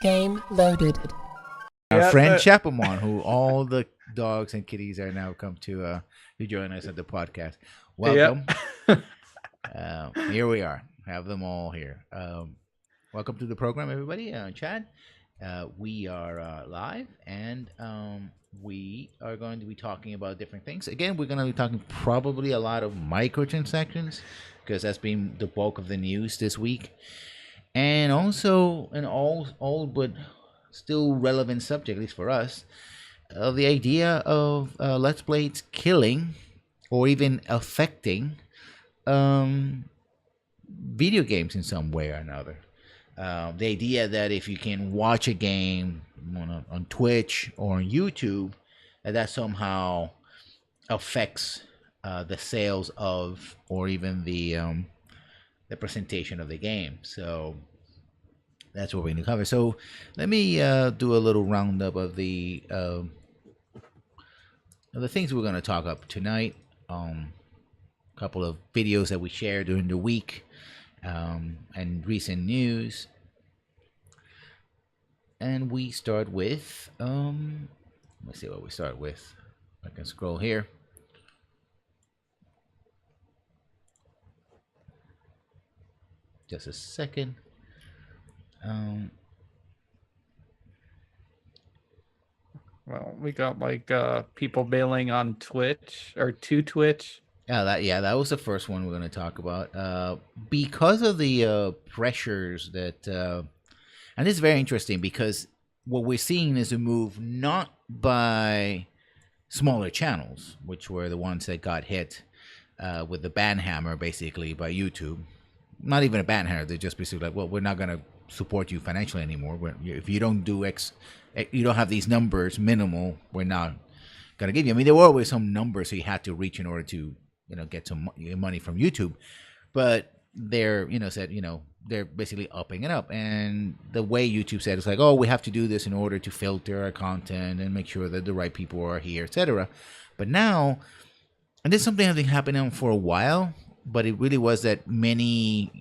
Game loaded. Our friend Chapamon, who all the dogs and kitties are now come to join us at the podcast. Welcome. Yep. Here we are. Have them all here. Welcome to the program, everybody. Chad, we are live, and we are going to be talking about different things. Again, we're going to be talking probably a lot of microtransactions because that's been the bulk of the news this week, and also an old but still relevant subject, at least for us, of the idea of Let's Plays killing or even affecting video games in some way or another. The idea that if you can watch a game on Twitch or on YouTube, that somehow affects the sales of or even the presentation of the game. So that's what we're going to cover. So let me do a little roundup of the things we're going to talk about tonight. A couple of videos that we shared during the week and recent news. And we start with, let's see what we start with. I can scroll here. Just a second. Well, we got like people bailing on Twitch or to Twitch. That was the first one we're going to talk about. Because of the pressures that, and this is very interesting because what we're seeing is a move not by smaller channels, which were the ones that got hit with the ban hammer, basically by YouTube. Not even a ban hammer; they're just basically like, well, we're not going to support you financially anymore. If you don't do X, you don't have these numbers minimal, we're not going to give you. I mean, there were always some numbers so you had to reach in order to get some money from YouTube, but they're said they're basically upping it up. And the way YouTube said it's like, oh, we have to do this in order to filter our content and make sure that the right people are here, etc. But now, and this is something that's been happening for a while, but it really was that many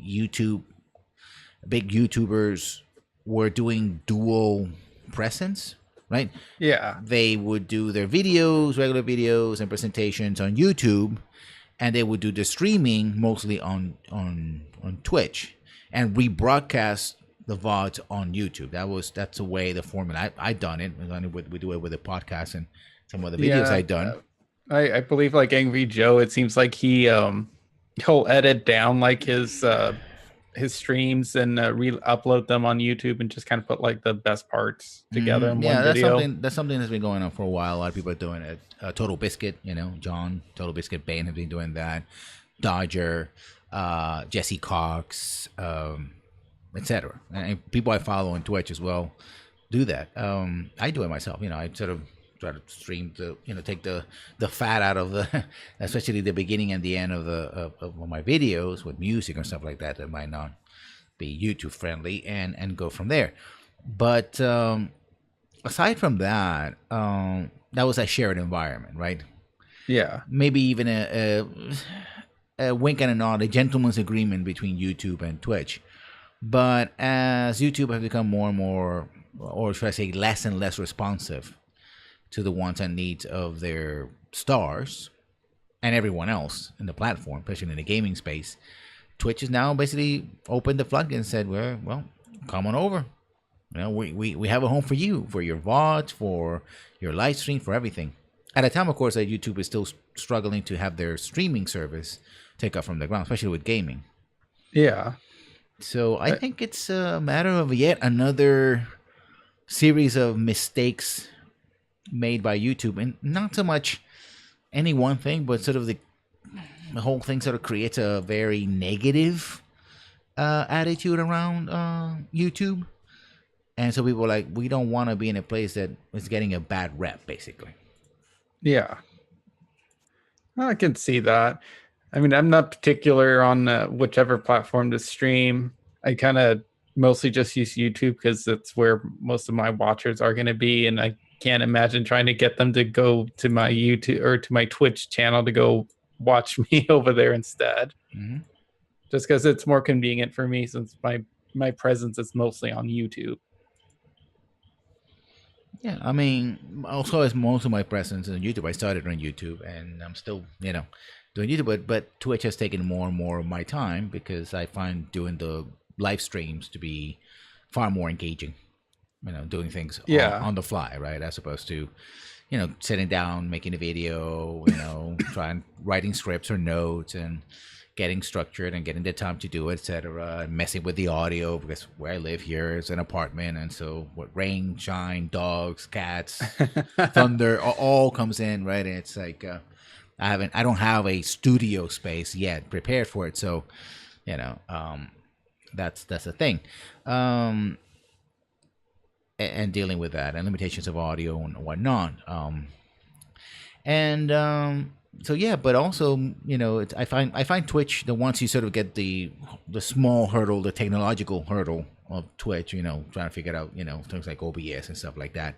big YouTubers were doing dual presence, right? Yeah. They would do their videos, regular videos and presentations on YouTube, and they would do the streaming mostly on Twitch and rebroadcast the VODs on YouTube. That's the way, the formula. I done it. We do it with the podcast and some of the videos I done. I believe like Angry Joe, it seems like he'll edit down like his streams and re-upload them on YouTube and just kind of put like the best parts together in one video. That's something that's been going on for a while. A lot of people are doing it. Total Biscuit, John Total Biscuit Bane have been doing that. Dodger, Jesse Cox, etc. And people I follow on Twitch as well do that. I do it myself. I sort of try to stream to take the fat out of the, especially the beginning and the end of my videos with music and stuff like that might not be YouTube friendly, and go from there. But aside from that, that was a shared environment, right? Yeah. Maybe even a wink and a nod, a gentleman's agreement between YouTube and Twitch. But as YouTube has become more and more, or should I say less and less responsive to the wants and needs of their stars and everyone else in the platform, especially in the gaming space, Twitch has now basically opened the floodgates and said, well, come on over. We have a home for you, for your VODs, for your live stream, for everything. At a time, of course, that YouTube is still struggling to have their streaming service take off from the ground, especially with gaming. Yeah. So I think it's a matter of yet another series of mistakes made by YouTube, and not so much any one thing, but sort of the whole thing sort of creates a very negative attitude around YouTube. And so people are like, we don't want to be in a place that is getting a bad rep, basically. Yeah. I can see that. I mean, I'm not particular on whichever platform to stream. I kind of mostly just use YouTube because that's where most of my watchers are going to be. And I can't imagine trying to get them to go to my YouTube or to my Twitch channel to go watch me over there instead. Mm-hmm. Just because it's more convenient for me since my presence is mostly on YouTube. Yeah, I mean, also as most of my presence on YouTube, I started on YouTube, and I'm still, doing YouTube. But Twitch has taken more and more of my time because I find doing the live streams to be far more engaging. Doing things Yeah. on the fly, right, as opposed to, sitting down, making a video, trying writing scripts or notes and getting structured and getting the time to do it, etc. And messing with the audio because where I live here is an apartment, and so what rain, shine, dogs, cats, thunder all comes in, right? And it's like I don't have a studio space yet prepared for it, so you know that's the thing. And dealing with that and limitations of audio and whatnot. And so yeah, but also I find Twitch, the once you sort of get the small hurdle, the technological hurdle of Twitch, trying to figure out things like OBS and stuff like that.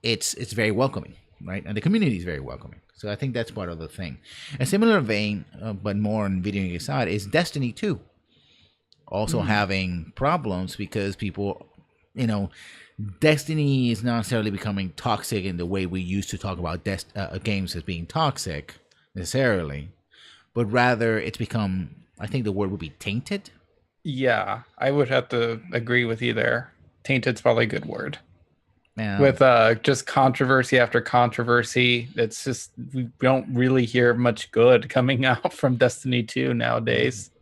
It's very welcoming, right? And the community is very welcoming. So I think that's part of the thing. A similar vein, but more on video game side, is Destiny 2 also having problems because people, Destiny is not necessarily becoming toxic in the way we used to talk about games as being toxic necessarily, but rather it's become, I think the word would be tainted. Yeah, I would have to agree with you there. Tainted's probably a good word. Now, With just controversy after controversy, it's just we don't really hear much good coming out from Destiny 2 nowadays.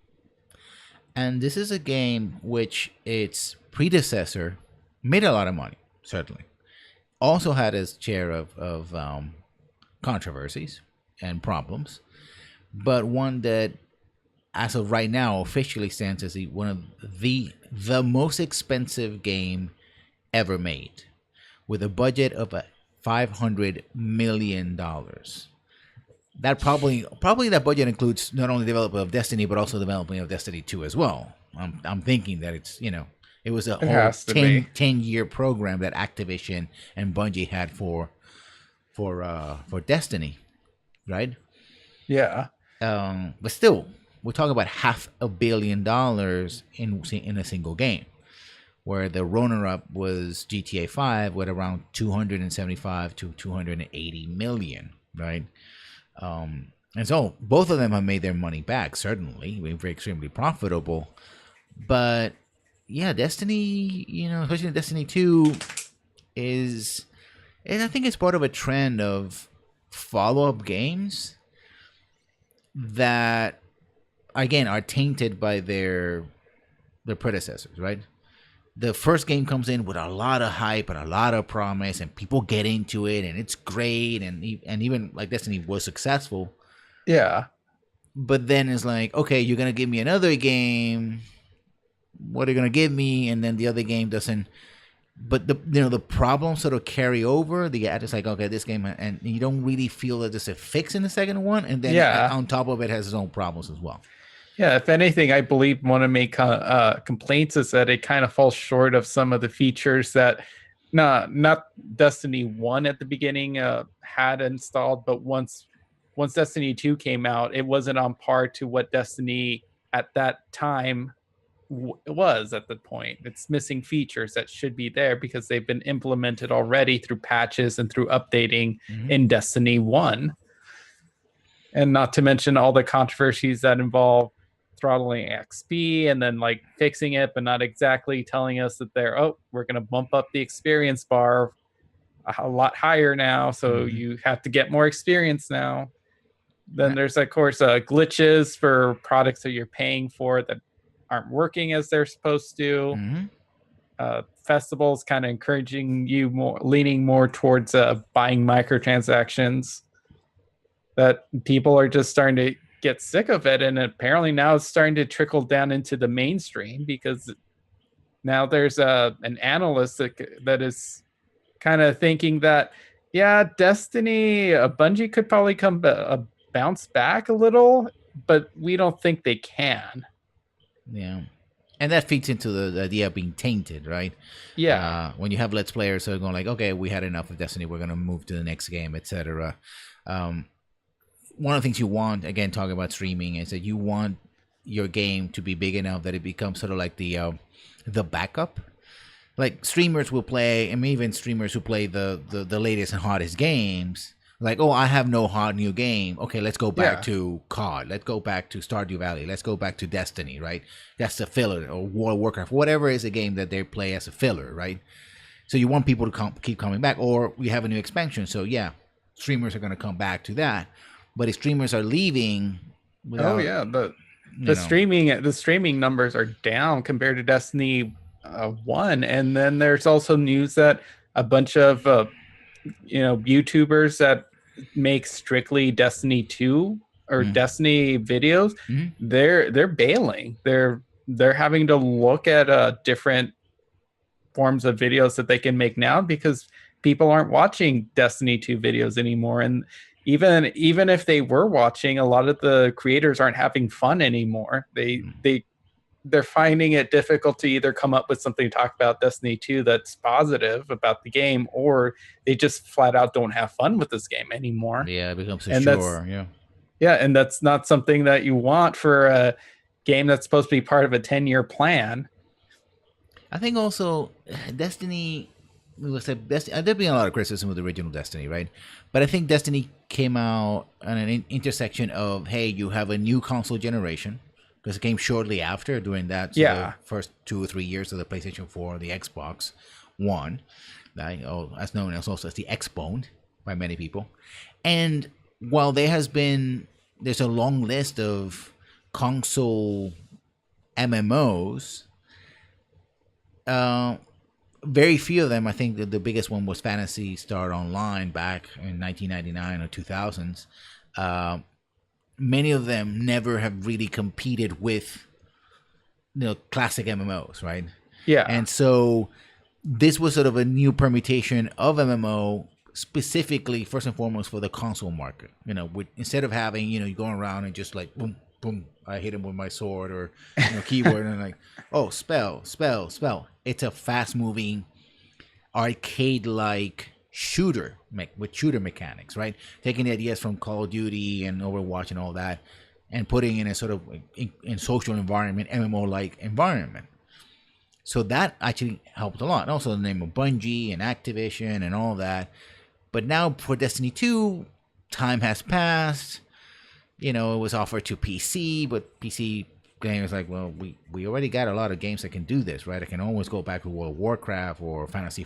and this is a game which its predecessor made a lot of money, certainly. Also had its share of controversies and problems, but one that, as of right now, officially stands as one of the most expensive game ever made, with a budget of $500 million. That probably that budget includes not only development of Destiny but also development of Destiny 2 as well. I'm thinking that it was a It whole has to be. 10-year program that Activision and Bungie had for Destiny, right? Yeah. But still, we're talking about $500 in a single game, where the runner-up was GTA 5 with around 275 to 280 million, right? And so both of them have made their money back, certainly, being very extremely profitable. But yeah, Destiny, especially Destiny 2, and I think it's part of a trend of follow-up games that, again, are tainted by their predecessors, right? The first game comes in with a lot of hype and a lot of promise, and people get into it, and it's great, and even like Destiny was successful. Yeah. But then it's like, okay, you're gonna give me another game. What are you gonna give me? And then the other game doesn't. But the problems sort of carry over. It's like, okay, this game, and you don't really feel that there's a fix in the second one, and then Yeah. on top of it has its own problems as well. Yeah, if anything, I believe one of my complaints is that it kind of falls short of some of the features that not Destiny 1 at the beginning had installed, but once Destiny 2 came out, it wasn't on par to what Destiny at that time was at the point. It's missing features that should be there because they've been implemented already through patches and through updating in Destiny 1. And not to mention all the controversies that involve throttling XP and then like fixing it, but not exactly telling us that we're going to bump up the experience bar a lot higher now. So you have to get more experience now. Then there's, of course, glitches for products that you're paying for that aren't working as they're supposed to. Festivals kind of encouraging you more, leaning more towards buying microtransactions. That people are just starting to get sick of it, and apparently now it's starting to trickle down into the mainstream because now there's an analyst that is kind of thinking that Destiny, Bungie could probably bounce back a little, but we don't think they can. Yeah. And that feeds into the idea of being tainted, right? Yeah. When you have Let's Players who are going like, okay, we had enough of Destiny, we're going to move to the next game, etc. One of the things you want, again, talking about streaming, is that you want your game to be big enough that it becomes sort of like the backup. like streamers will play, and even streamers who play the latest and hottest games. Like, oh, I have no hot new game. Okay, let's go back Yeah. to COD. Let's go back to Stardew Valley. Let's go back to Destiny, right? That's the filler, or World of Warcraft, whatever is a game that they play as a filler, right? So you want people to keep coming back, or we have a new expansion. So yeah, streamers are going to come back to that. But if streamers are leaving Oh without, yeah, you the know, streaming numbers are down compared to Destiny 1, and then there's also news that a bunch of YouTubers that make strictly Destiny 2 or mm, Destiny videos, mm, they're bailing. They're having to look at different forms of videos that they can make now because people aren't watching Destiny 2 videos anymore. And even if they were watching, a lot of the creators aren't having fun anymore. They're finding it difficult to either come up with something to talk about Destiny 2 that's positive about the game, or they just flat out don't have fun with this game anymore. yeah, it becomes a And that's chore. Yeah. yeah, and that's not something that you want for a game that's supposed to be part of a 10-year plan. I think also Destiny. We will say Destiny. There'd been a lot of criticism with the original Destiny, right? But I think Destiny came out on an intersection of, hey, you have a new console generation, because it came shortly after, during that, so the Yeah. first 2 or 3 years of the PlayStation 4, the Xbox One, right? Oh, as known as also as the Xbone by many people. And while there's a long list of console MMOs. Uh, very few of them. I think the biggest one was Fantasy Star Online back in 1999 or 2000s. Uh, Many of them never have really competed with classic MMOs, right? Yeah. And so this was sort of a new permutation of MMO, specifically first and foremost for the console market. Instead of having you going around and just like boom boom, I hit him with my sword or keyboard, and like, oh, spell spell spell. It's a fast moving arcade like shooter with shooter mechanics, right? Taking the ideas from Call of Duty and Overwatch and all that, and putting in a sort of in social environment, MMO like environment. So that actually helped a lot. Also, the name of Bungie and Activision and all that. But now for Destiny 2, time has passed. It was offered to PC, but PC gamers like, well, we already got a lot of games that can do this, right? I can always go back to World of Warcraft or Final Fantasy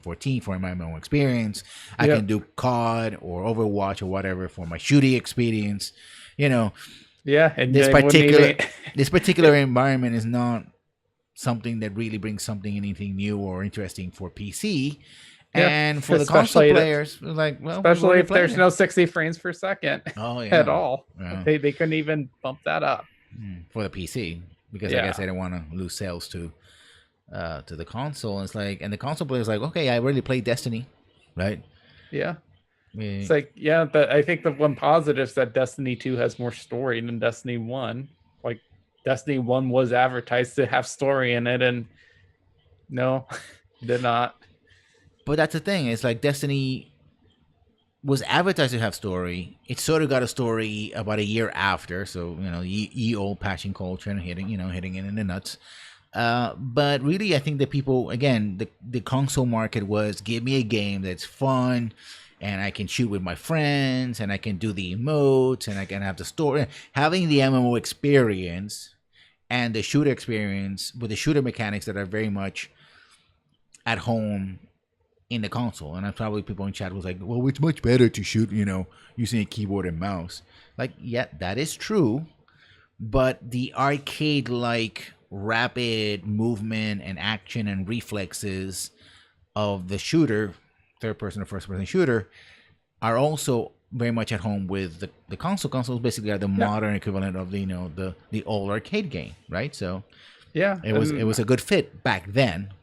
14 for my own experience. I Yep. can do COD or Overwatch or whatever for my shooting experience. Yeah, and This they wouldn't particular even this particular environment is not something that really brings anything new or interesting for PC. yeah, And for the console especially players, it's like, well, we've especially already if played there's it. no 60 frames per second Oh at yeah, all. yeah. They couldn't even bump that up. For the PC, because I Yeah. guess they don't want to lose sales to the console. And it's like, and the console player's like, okay, I really played Destiny, right? Yeah. Eh, It's like, yeah, but I think the one positive is that Destiny 2 has more story than Destiny 1. Like, Destiny 1 was advertised to have story in it, and no, did not. But that's the thing. It's like Destiny was advertised to have story. It sort of got a story about a year after. So EO patching culture and hitting it in the nuts. But really, I think that people, again, the console market was, give me a game that's fun, and I can shoot with my friends, and I can do the emotes, and I can have the story. Having the MMO experience and the shooter experience with the shooter mechanics that are very much at home in the console. And probably people in chat was like, well, it's much better to shoot, using a keyboard and mouse. Like, yeah, that is true. But the arcade like rapid movement and action and reflexes of the shooter, third person or first person shooter, are also very much at home with the console. Consoles basically are the modern equivalent of the old arcade game, right? So Yeah. it was a good fit back then.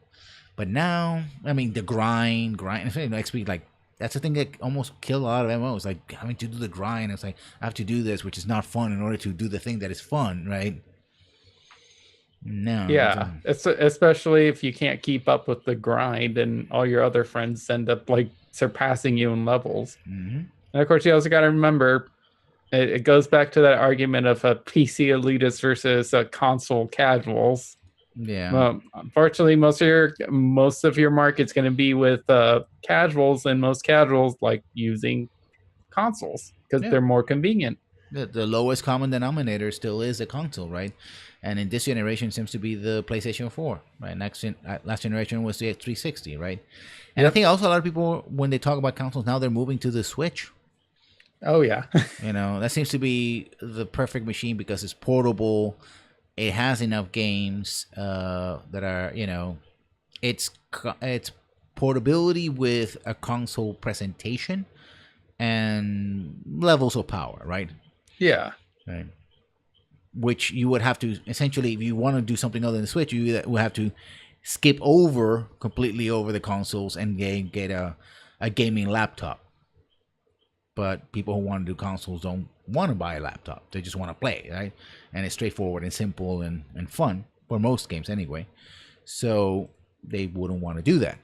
But now, I mean, the grind, XP, like, that's the thing that almost killed a lot of MMOs. Like, having to do the grind. It's like, I have to do this, which is not fun, in order to do the thing that is fun, right? No. Yeah, it's especially if you can't keep up with the grind and all your other friends end up like surpassing you in levels. Mm-hmm. And of course, you also got to remember it goes back to that argument of a PC elitists versus a console casuals. Yeah. Unfortunately, most of your market's going to be with casuals, and most casuals like using consoles because Yeah. they're more convenient. The lowest common denominator still is a console, right? And in this generation seems to be the PlayStation 4, right? Last generation was the 360, right? And I Yep. think also a lot of people, when they talk about consoles now, they're moving to the Switch. Oh yeah. That seems to be the perfect machine because it's portable. It has enough games that are, it's portability with a console presentation and levels of power, right? Yeah. Right. Which you would have to essentially, if you want to do something other than the Switch, you would have to skip over completely over the consoles and get a gaming laptop. But people who want to do consoles don't want to buy a laptop; they just want to play, right? And it's straightforward and simple and fun for most games anyway. So they wouldn't want to do that.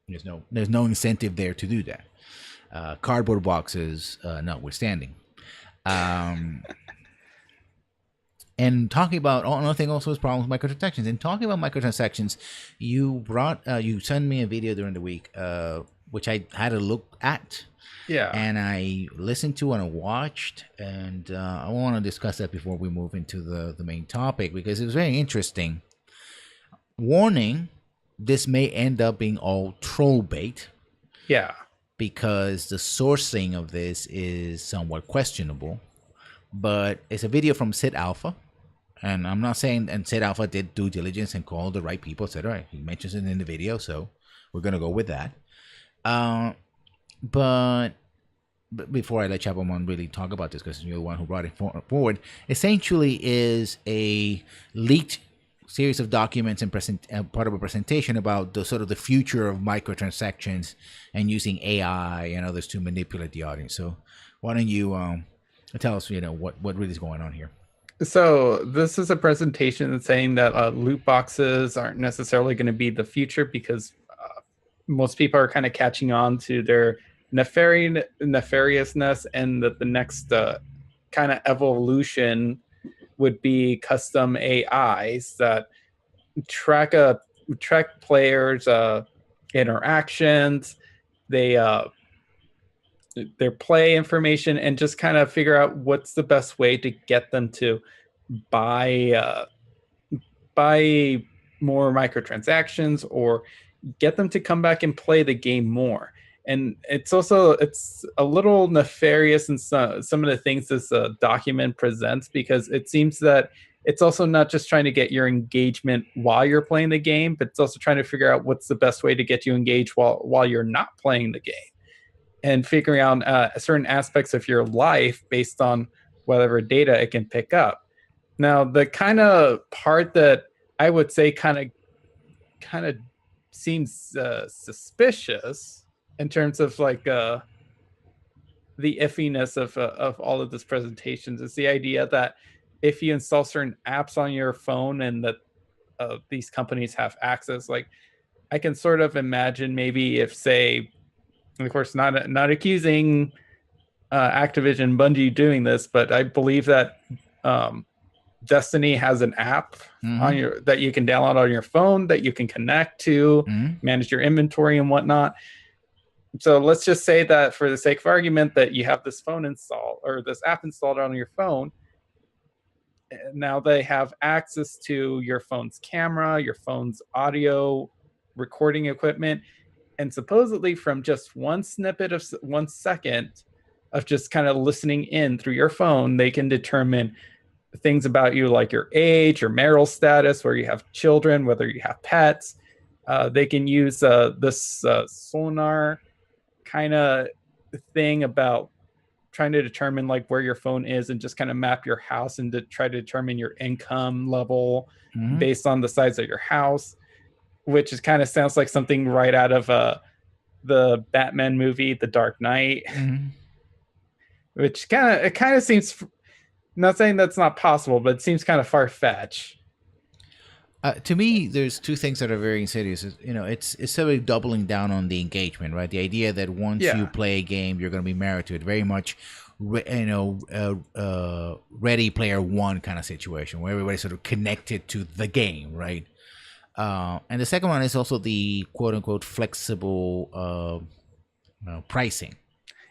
There's no incentive there to do that. Cardboard boxes notwithstanding. Um, And talking about another thing also is problems with microtransactions. And talking about microtransactions, you sent me a video during the week, which I had a look at, Yeah. and I listened to and I watched, and I want to discuss that before we move into the main topic because it was very interesting. Warning: this may end up being all troll bait Yeah. because the sourcing of this is somewhat questionable. But it's a video from Sid Alpha. And I'm not saying, and Sid Alpha did due diligence and call the right people, etc. He mentions it in the video, so we're gonna go with that. Uh, but before I let Chapelman really talk about this, because you're the one who brought it forward, essentially is a leaked series of documents and part of a presentation about the sort of the future of microtransactions and using AI and others to manipulate the audience. So why don't you tell us, what really is going on here? So this is a presentation that's saying that loot boxes aren't necessarily going to be the future because most people are kind of catching on to their nefariousness, and that the next kind of evolution would be custom AIs that track players' interactions, they their play information, and just kind of figure out what's the best way to get them to buy buy more microtransactions or get them to come back and play the game more. And it's a little nefarious in some of the things this document presents, because it seems that it's also not just trying to get your engagement while you're playing the game, but it's also trying to figure out what's the best way to get you engaged while you're not playing the game, and figuring out certain aspects of your life based on whatever data it can pick up. Now, the kind of part that I would say kind of seems suspicious in terms of like the iffiness of all of this presentations is the idea that if you install certain apps on your phone and that these companies have access, like I can sort of imagine maybe if, say, of course, not accusing Activision Bungie doing this, but I believe that Destiny has an app on your that you can download on your phone that you can connect to, manage your inventory and whatnot. So let's just say that, for the sake of argument, that you have this phone installed or this app installed on your phone. Now they have access to your phone's camera, your phone's audio recording equipment, and supposedly from just one snippet of 1 second of just kind of listening in through your phone, they can determine things about you, like your age, your marital status, whether you have children, whether you have pets. They can use this sonar kind of thing about trying to determine like where your phone is and just kind of map your house and to try to determine your income level based on the size of your house, which is kind of sounds like something right out of the Batman movie, The Dark Knight, which kind of seems, not saying that's not possible, but it seems kind of far-fetched. To me, there's two things that are very insidious. It's sort of doubling down on the engagement, right? The idea that once you play a game, you're going to be married to it. Very much, Ready Player One kind of situation where everybody's sort of connected to the game, right? And the second one is also the quote unquote flexible pricing.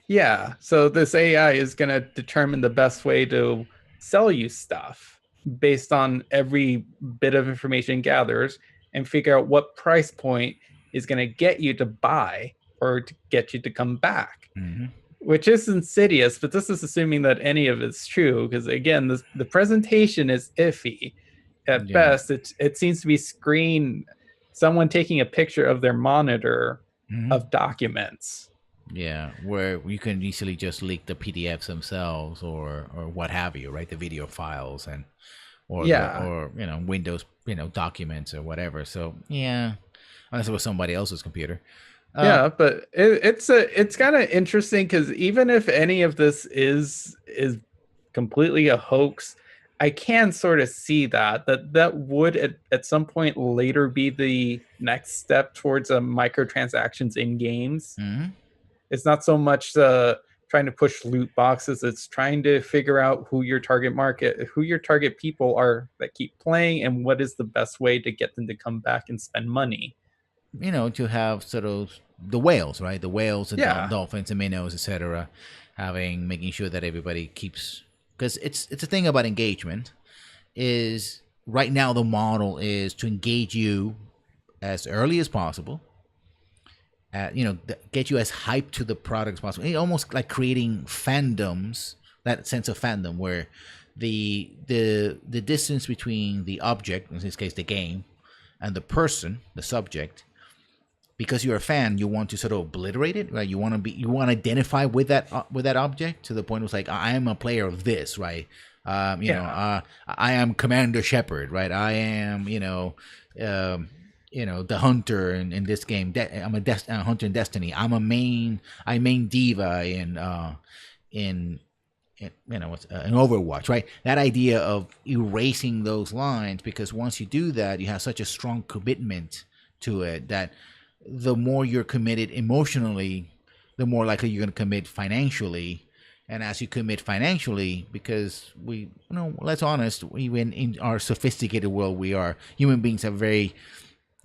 Yeah. So this AI is going to determine the best way to sell you stuff based on every bit of information it gathers and figure out what price point is going to get you to buy or to get you to come back, Mm-hmm. which is insidious, but this is assuming that any of it's true because, again, the presentation is iffy. At Yeah. best, it seems to be someone taking a picture of their monitor Mm-hmm. of documents. Yeah, where you can easily just leak the PDFs themselves or what have you, right? The video files and Yeah. or Windows documents or whatever. So yeah, unless it was somebody else's computer. Yeah, but it's kind of interesting because even if any of this is completely a hoax, I can sort of see that would at some point later be the next step towards microtransactions in games. Mm-hmm. It's not so much trying to push loot boxes; it's trying to figure out who your target people are that keep playing, and what is the best way to get them to come back and spend money. To have sort of the whales, right? The whales, the Yeah. dolphins, and minnows, etc. Making sure that everybody keeps, because it's a thing about engagement. Is right now the model is to engage you as early as possible. Get you as hyped to the product as possible. Almost like creating fandoms, that sense of fandom where the distance between the object, in this case the game, and the person, the subject, because you're a fan, you want to sort of obliterate it, right? You want to identify with that object to the point where it's like, I am a player of this, right? I am Commander Shepard, right? I am, the hunter in this game. I'm a hunter in Destiny. I main diva in Overwatch, right? That idea of erasing those lines, because once you do that, you have such a strong commitment to it that the more you're committed emotionally, the more likely you're going to commit financially. And as you commit financially, because let's honest, even in our sophisticated world, human beings have very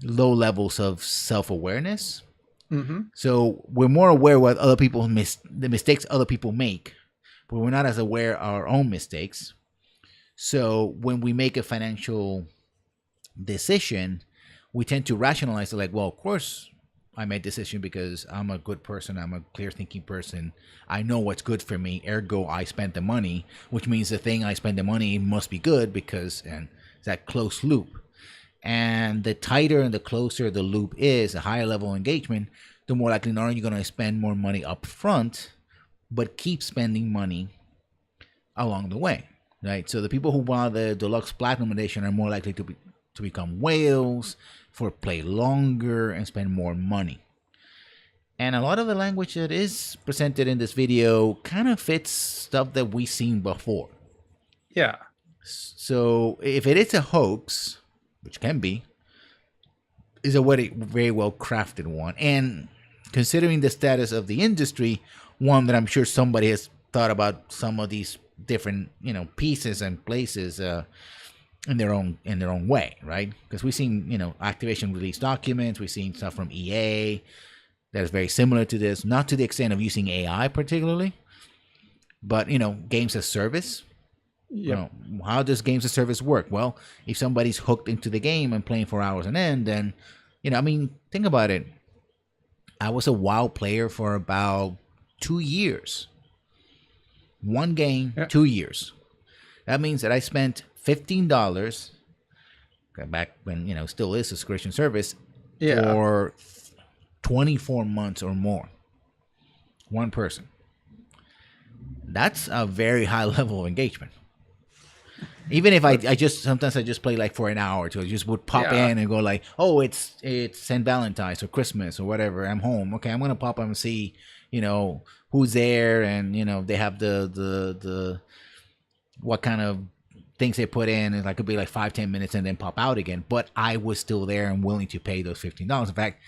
low levels of self-awareness. Mm-hmm. So we're more aware what other people the mistakes other people make, but we're not as aware of our own mistakes. So when we make a financial decision, we tend to rationalize it like, well, of course I made decision because I'm a good person. I'm a clear thinking person. I know what's good for me. Ergo, I spent the money, which means the thing I spend the money must be good and it's that close loop. And the tighter and the closer the loop is, a higher level of engagement, the more likely not only you're going to spend more money up front, but keep spending money along the way, right? So the people who buy the deluxe platinum edition are more likely to become whales, for play longer and spend more money. And a lot of the language that is presented in this video kind of fits stuff that we've seen before. Yeah. So if it is a hoax, which can be, is a very well crafted one. And considering the status of the industry, one that I'm sure somebody has thought about some of these different, pieces and places in their own way, right? Because we've seen, Activision release documents, we've seen stuff from EA that is very similar to this, not to the extent of using AI particularly, but games as service. Yep. How does games as service work? Well, if somebody's hooked into the game and playing for hours on end, then think about it. I was a WoW player for about 2 years. One game, 2 years. That means that I spent $15 back when still is a subscription service for 24 months or more. One person. That's a very high level of engagement. Even if I sometimes I just play like for an hour or two. I just would pop in and go like, oh, it's St. Valentine's or Christmas or whatever. I'm home. Okay, I'm gonna pop up and see, who's there, and they have the what kind of things they put in, and I could be like 5-10 minutes and then pop out again. But I was still there and willing to pay those $15. In fact,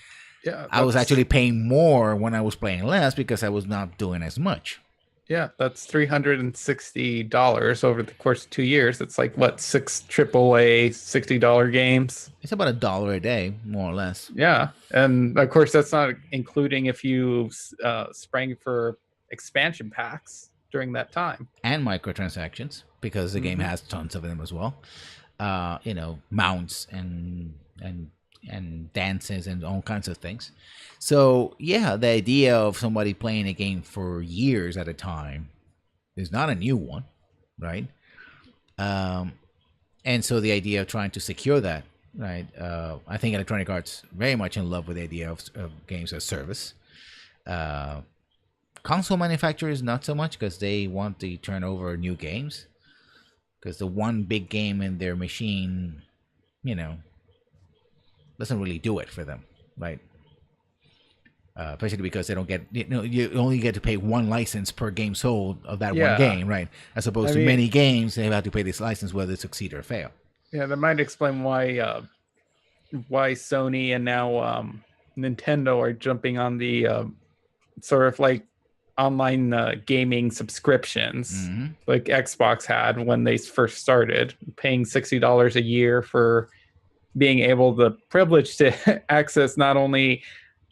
I was actually paying more when I was playing less because I was not doing as much. Yeah, that's $360 over the course of 2 years. It's like what, six AAA $60 games? It's about $1 a day, more or less, Yeah, and of course that's not including if you sprang for expansion packs during that time. and microtransactions because the game Hmm. has tons of them as well. Mounts and dances and all kinds of things. So yeah, the idea of somebody playing a game for years at a time is not a new one, right? Um, and so the idea of trying to secure that, right? I think Electronic Arts very much in love with the idea of games as service. Uh, Console manufacturers not so much because they want to turn over new games because the one big game in their machine, you know, doesn't really do it for them, right? Especially because they don't get, you only get to pay one license per game sold of that one Yeah, game, right? As opposed I to mean, many games, they have to pay this license whether it succeed or fail. yeah, that might explain why Sony and now Nintendo are jumping on the sort of like online gaming subscriptions Mm-hmm. like Xbox had when they first started, paying $60 a year for being able the privilege to access not only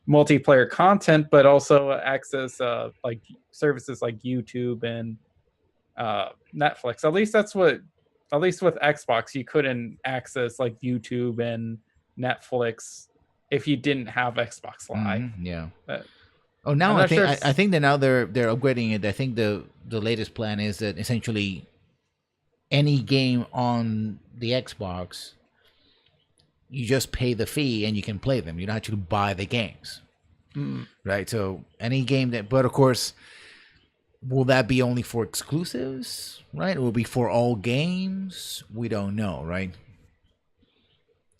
multiplayer content but also access like services like YouTube and Netflix. At least that's what, at least with Xbox, you couldn't access like YouTube and Netflix if you didn't have Xbox Live. Mm-hmm. Yeah. But Oh, now I'm I not think sure. I think that now they're upgrading it. I think the latest plan is that essentially any game on the Xbox, you just pay the fee and you can play them. You don't actually buy the games, Mm, right? So any game that, but of course, will that be only for exclusives, right? It will be for all games. We don't know, right?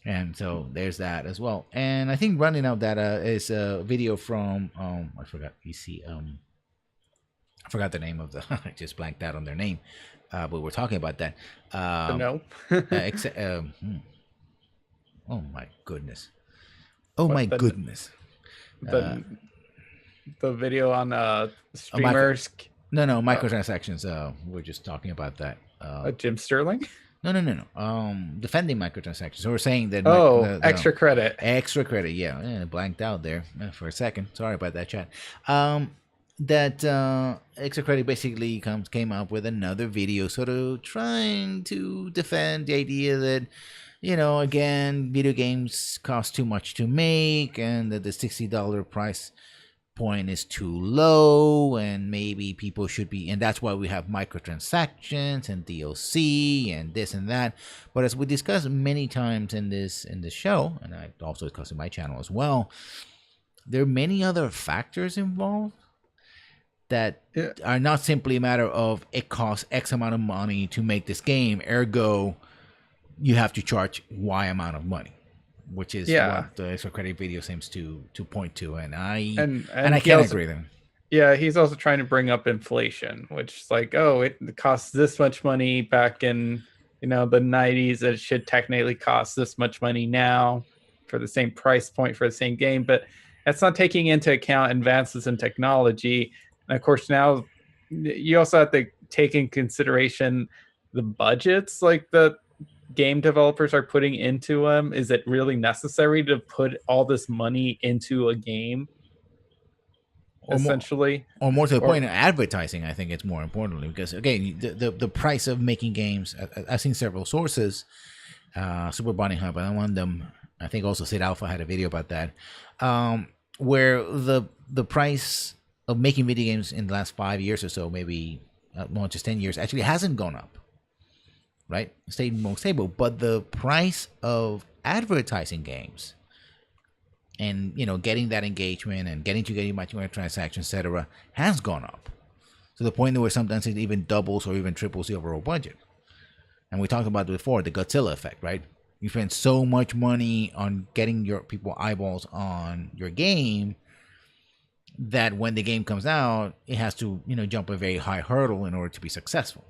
And so there's that as well. And I think running out data is a video from I forgot EC I forgot the name of the I just blanked out on their name. But we're talking about that. but Um, no. except, oh my goodness. Oh my What goodness. the the video on A micro, streamers, no, uh, microtransactions. We're just talking about that. Jim Sterling? No. Defending microtransactions. So we're saying that Oh, extra credit. extra credit. Yeah, blanked out there for a second. Sorry about that, chat. That extra credit basically came up with another video, sort of trying to defend the idea that, again, video games cost too much to make, and that the $60 price point is too low, and maybe people should be, and that's why we have microtransactions and DLC and this and that. But as we discussed many times in this show, and I also discussed in my channel as well, there are many other factors involved that Yeah. are not simply a matter of it costs X amount of money to make this game, ergo you have to charge Y amount of money, which is Yeah. what the extra credit video seems to point to, and I And he can't also, agree with them. yeah, he's also trying to bring up inflation, which is like, oh, it costs this much money back in, the 90s. It should technically cost this much money now for the same price point for the same game, but that's not taking into account advances in technology. And of course, now you also have to take in consideration the budgets like the game developers are putting into them. Is it really necessary to put all this money into a game, or more essentially? or more to the Or point of advertising. I think it's more importantly because again the price of making games, I've seen several sources, Super Bunny Hub and one of them, I think also Sid Alpha had a video about that, where the price of making video games in the last 5 years or so, maybe more just 10 years, actually hasn't gone up, right? Stayed more stable, but the price of advertising games and getting that engagement and getting much more transactions, etc., has gone up to the point where sometimes it even doubles or even triples the overall budget. And we talked about it before, the Godzilla effect, right? You spend so much money on getting your people eyeballs on your game that when the game comes out, it has to jump a very high hurdle in order to be successful.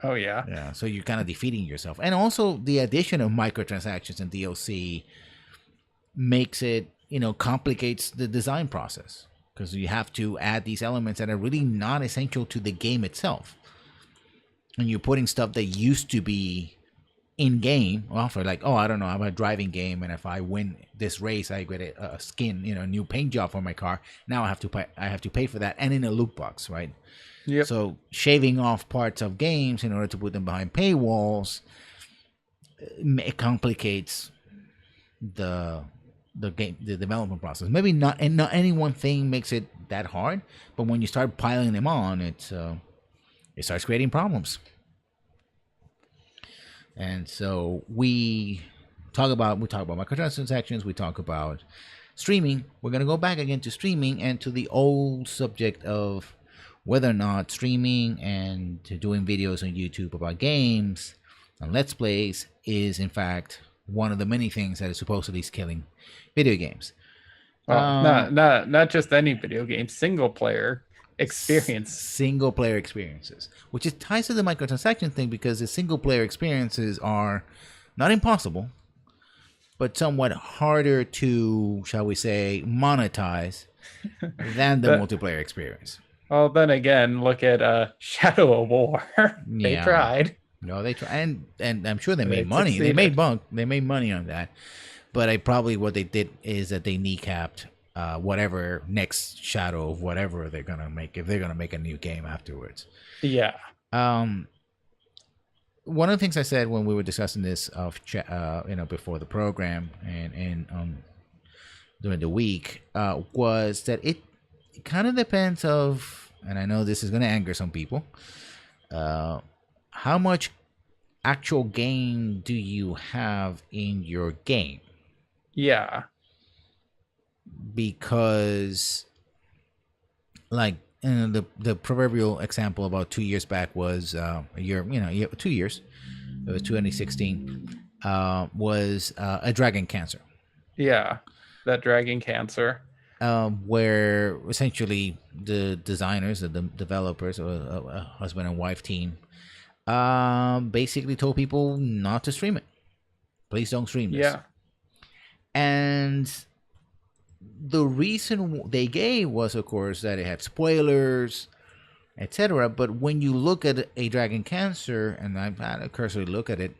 oh yeah, Yeah, so you're kind of defeating yourself. And also the addition of microtransactions and DLC makes it, complicates the design process because you have to add these elements that are really not essential to the game itself. And you're putting stuff that used to be in game offer, like, oh, I don't know, I'm a driving game, and if I win this race, I get a skin, a new paint job for my car. Now I have to pay for that, and in a loot box, right? Yep. So shaving off parts of games in order to put them behind paywalls, it complicates the the development process. Maybe not, and not any one thing makes it that hard, but when you start piling them on, it starts creating problems. And so we talk about microtransactions, we talk about streaming. We're going to go back again to streaming and to the old subject of whether or not streaming and to doing videos on YouTube about games and let's plays is in fact one of the many things that is supposedly killing video games. Well, not just any video game, single player experience. Single player experiences, which is ties to the microtransaction thing, because the single player experiences are not impossible, but somewhat harder to, shall we say, monetize than the multiplayer experience. Well, then again, look at Shadow of War. They tried. No, they tried, and I'm sure they made money. Succeeded. They made money on that. But probably what they did is that they kneecapped whatever next Shadow of whatever they're gonna make, if they're gonna make a new game afterwards. Yeah. One of the things I said when we were discussing this before the program and during the week was that it kind of depends of, and I know this is gonna anger some people, how much actual game do you have in your game? Yeah. Because, like, the proverbial example about 2 years back was 2 years. It was 2016. Was a Dragon Cancer. Yeah, that Dragon Cancer. Where essentially the designers, the developers, a husband and wife team, basically told people not to stream it. Please don't stream this. Yeah. And the reason they gave was, of course, that it had spoilers, etc. But when you look at a Dragon Cancer, and I've had a cursory look at it,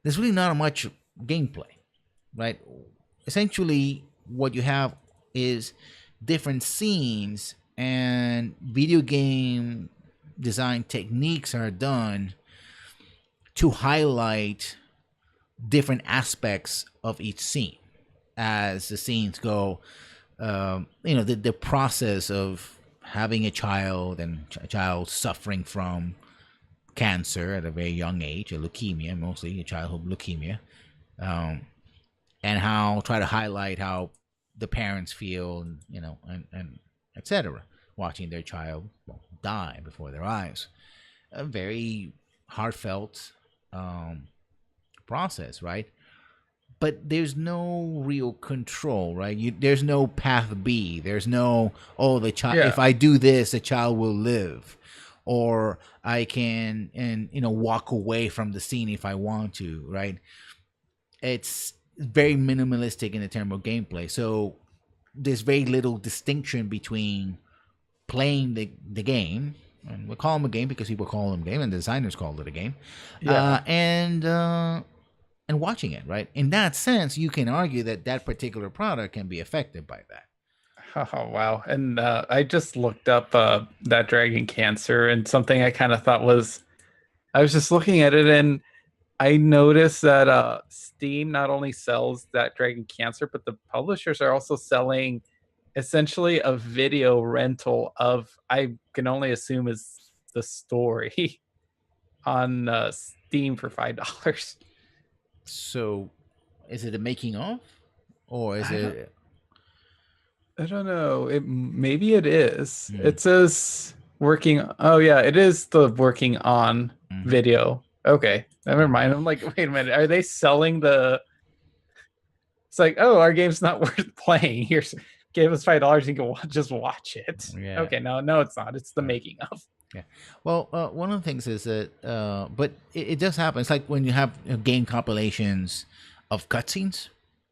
there's really not much gameplay, right? Essentially, what you have is different scenes, and video game design techniques are done to highlight different aspects of each scene as the scenes go. The process of having a child and a child suffering from cancer at a very young age, a leukemia, mostly a childhood leukemia, and how try to highlight how the parents feel, and etc. watching their child die before their eyes. A very heartfelt process, right? But there's no real control, right? There's no path B. There's no, the child. Yeah. If I do this, the child will live, or I can walk away from the scene if I want to, right? It's very minimalistic in the term of gameplay. So there's very little distinction between playing the game, and we'll call them a game because people call them a game, and the designers called it a game, and watching it, right? In that sense, you can argue that particular product can be affected by that. Oh, wow. And I just looked up that Dragon Cancer, and something I kind of thought was, I was just looking at it, and I noticed that Steam not only sells that Dragon Cancer, but the publishers are also selling essentially a video rental of, I can only assume is the story on Steam for $5. So, is it a making of, or is it? I don't know. Maybe it is. It says working. Oh yeah, it is the working on video. Okay, never mind. I'm like, wait a minute. Are they selling the? It's like, oh, our game's not worth playing. Here's give us $5 and you can just watch it. Yeah. Okay, no, it's not. It's the making of. Yeah. Well, one of the things is that, but it does happen. It's like when you have game compilations of cutscenes,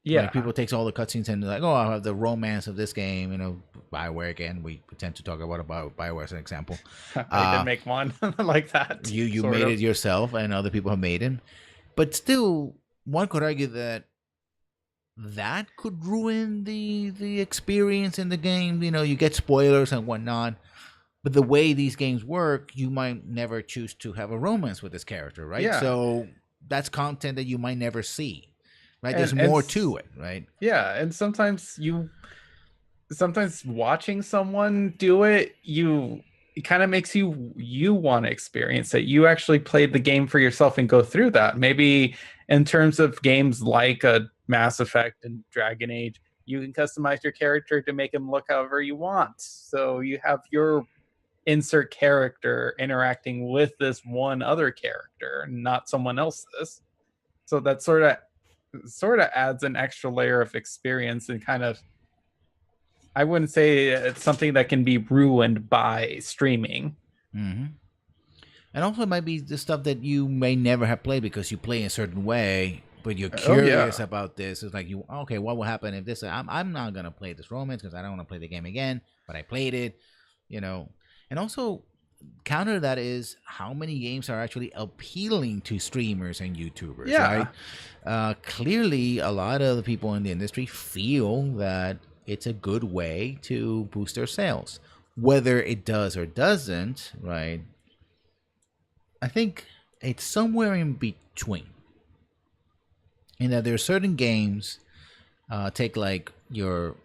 Right, Yeah. people takes all the cutscenes and they're like, oh, I have the romance of this game. Bioware again. We tend to talk about Bioware as an example. They did Uh, make one like that, you sort made it of. yourself, and other people have made it, but still, one could argue that that could ruin the experience in the game. You get spoilers and whatnot. But the way these games work, you might never choose to have a romance with this character, right? Yeah. So that's content that you might never see, right? There's And more to it, right? yeah, and sometimes watching someone do it, it kind of makes you want to experience it. You actually played the game for yourself and go through that. Maybe in terms of games like a Mass Effect and Dragon Age, you can customize your character to make him look however you want. So you have your insert character interacting with this one other character, not someone else's. So that sort of adds an extra layer of experience and kind of, I wouldn't say it's something that can be ruined by streaming. Mm-hmm. And also, it might be the stuff that you may never have played because you play a certain way, but you're Oh curious yeah. about this. It's like, okay, what will happen if this? I'm not gonna play this romance because I don't want to play the game again, but I played it, you know. And also, counter to that is how many games are actually appealing to streamers and YouTubers, right? Yeah. Clearly, a lot of the people in the industry feel that it's a good way to boost their sales. Whether it does or doesn't, right? I think it's somewhere in between. In that there are certain games, take like your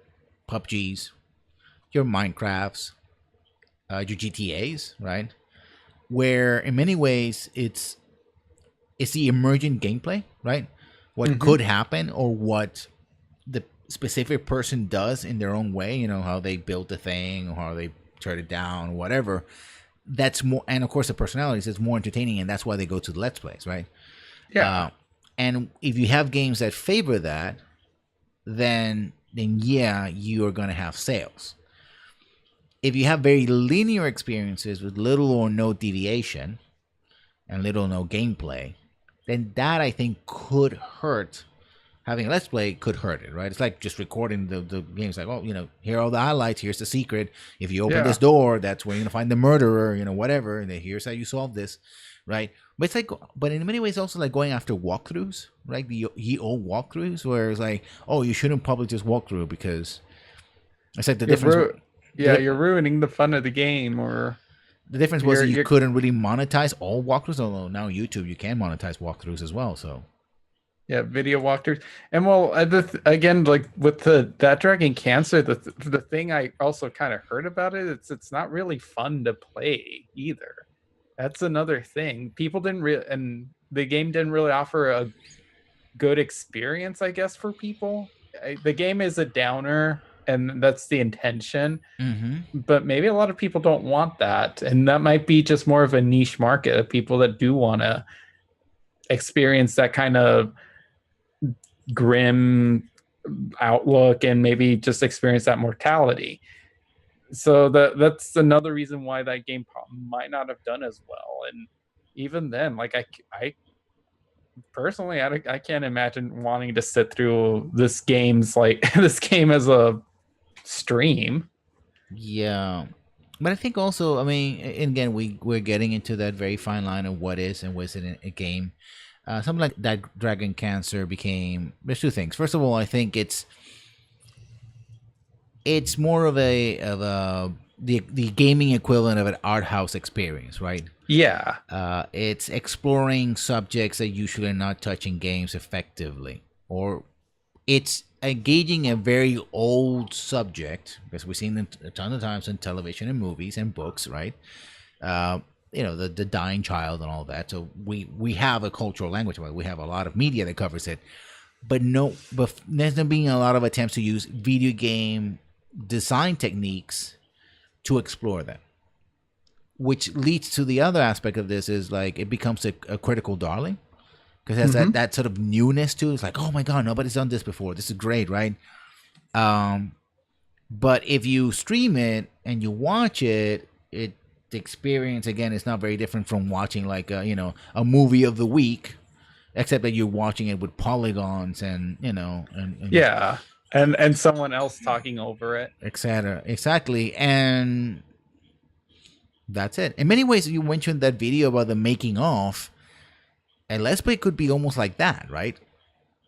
PUBGs, your Minecrafts, your GTAs, right? Where in many ways it's the emergent gameplay, right? What Hmm. could happen or what the specific person does in their own way, how they built the thing or how they turned it down, whatever. That's more, and of course the personalities is more entertaining, and that's why they go to the let's plays, right? Yeah. uh, and if you have games that favor that, then yeah, you are going to have sales. If you have very linear experiences with little or no deviation and little or no gameplay, then that I think could hurt. Having a let's play could hurt it, right? It's like just recording the games. Like, oh, here are all the highlights. Here's the secret. If you open this Yeah. door, that's where you're gonna find the murderer. Whatever. And then here's how you solve this, right? But it's like, but in many ways, also like going after walkthroughs, right? The old walkthroughs, where it's like, oh, you shouldn't publish this walkthrough because it's like the You're difference. yeah, The, you're ruining the fun of the game, or the difference was that you you're couldn't really monetize all walkthroughs. Although now YouTube, you can monetize walkthroughs as well. So yeah, video walkthroughs. And well, again, like with that Dragon Cancer, the thing I also kind of heard about it, it's not really fun to play either. That's another thing. People didn't really, and the game didn't really offer a good experience, I guess, for people. The game is a downer, and that's the intention. mm-hmm. But maybe a lot of people don't want that, and that might be just more of a niche market of people that do want to experience that kind of grim outlook and maybe just experience that mortality. So that's another reason why that game might not have done as well. And even then, like I personally, I can't imagine wanting to sit through this game's like this game as a stream. Yeah, but I think also, I mean, and again, we're getting into that very fine line of what is and was it a game. Something like that Dragon Cancer became. There's two things. First of all, I think it's more of the gaming equivalent of an art house experience, right? Yeah. It's exploring subjects that usually are not touching games effectively, or it's engaging a very old subject because we've seen it a ton of times in television and movies and books, right? The dying child and all that. So we have a cultural language about it. We have a lot of media that covers it, but there's not being a lot of attempts to use video game design techniques to explore that, which leads to the other aspect of this is like it becomes a critical darling because it has that sort of newness to it. It's like, oh my god, nobody's done this before. This is great, right? But if you stream it and you watch it, the experience again is not very different from watching like a movie of the week, except that you're watching it with polygons and and Yeah. And someone else talking over it. etc. Exactly, and that's it. In many ways, you mentioned that video about the making of, and let's play could be almost like that, right?